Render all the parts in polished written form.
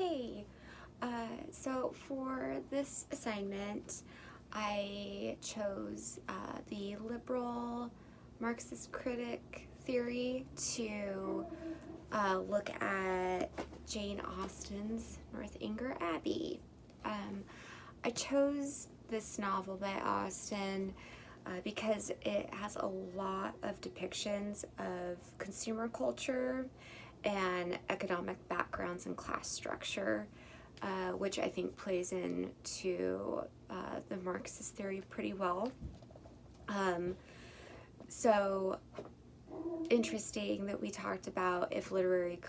Hey, so for this assignment, I chose the liberal Marxist critic theory to look at Jane Austen's Northanger Abbey. I chose this novel by Austen because it has a lot of depictions of consumer culture and economic backgrounds and class structure, which I think plays into the Marxist theory pretty well. So interesting that we talked about if literary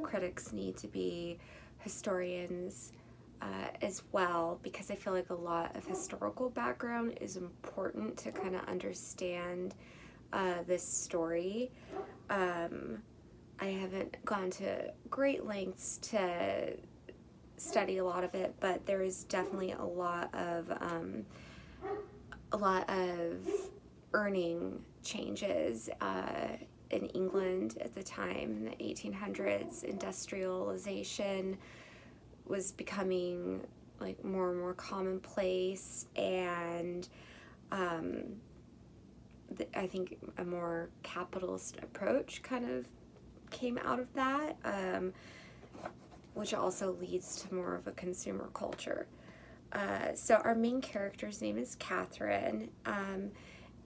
critics need to be historians as well, because I feel like a lot of historical background is important to kind of understand this story. I haven't gone to great lengths to study a lot of it, but there is definitely a lot of earning changes in England at the time. In the 1800s, industrialization was becoming like more and more commonplace, and I think a more capitalist approach kind of came out of that, which also leads to more of a consumer culture. So our main character's name is Catherine,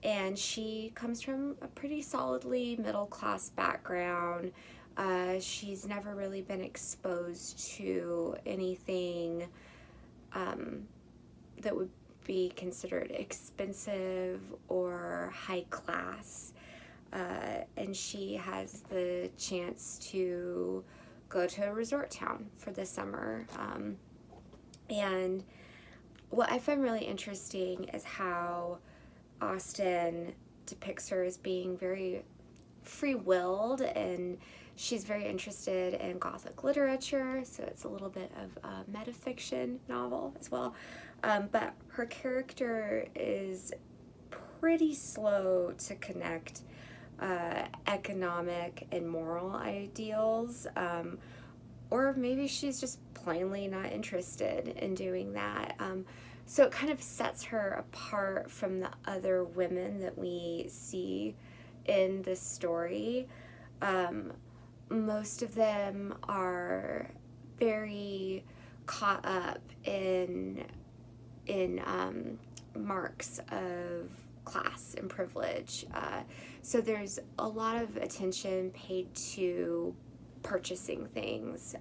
and she comes from a pretty solidly middle-class background. She's never really been exposed to anything that would be considered expensive or high class. And she has the chance to go to a resort town for the summer. And what I find really interesting is how Austen depicts her as being very free-willed, and she's very interested in Gothic literature, so it's a little bit of a metafiction novel as well. But her character is pretty slow to connect economic and moral ideals, or maybe she's just plainly not interested in doing that. So it kind of sets her apart from the other women that we see in this story. Most of them are very caught up in marks of class and privilege. So there's a lot of attention paid to purchasing things.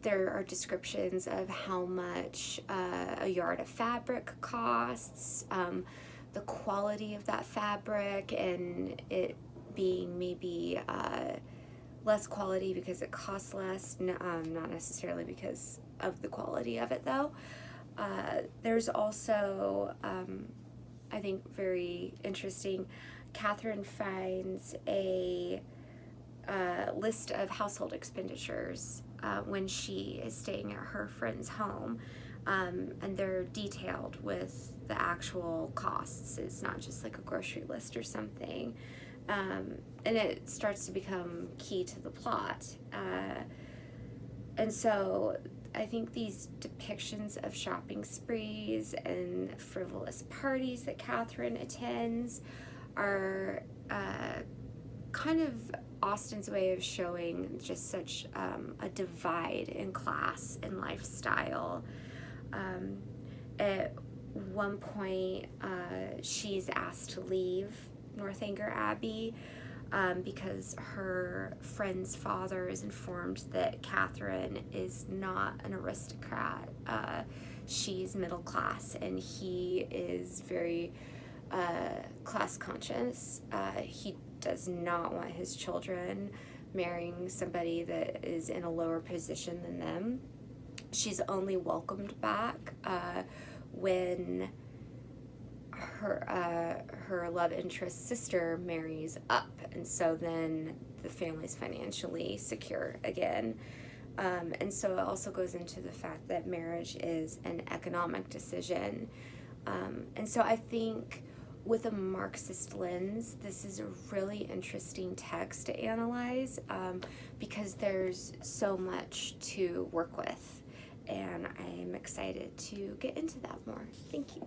There are descriptions of how much a yard of fabric costs, the quality of that fabric, and it being maybe less quality because it costs less, not necessarily because of the quality of it though. There's also, I think very interesting, Catherine finds a list of household expenditures when she is staying at her friend's home, and they're detailed with the actual costs. It's not just like a grocery list or something, and it starts to become key to the plot. And so I think these depictions of shopping sprees and frivolous parties that Catherine attends are kind of Austen's way of showing just such a divide in class and lifestyle. At one point, she's asked to leave Northanger Abbey because her friend's father is informed that Catherine is not an aristocrat. She's middle class, and he is very class conscious. He does not want his children marrying somebody that is in a lower position than them. She's only welcomed back when her love interest sister marries up, and so then the family's financially secure again. And so it also goes into the fact that marriage is an economic decision. And so I think with a Marxist lens, this is a really interesting text to analyze because there's so much to work with, and I'm excited to get into that more. Thank you.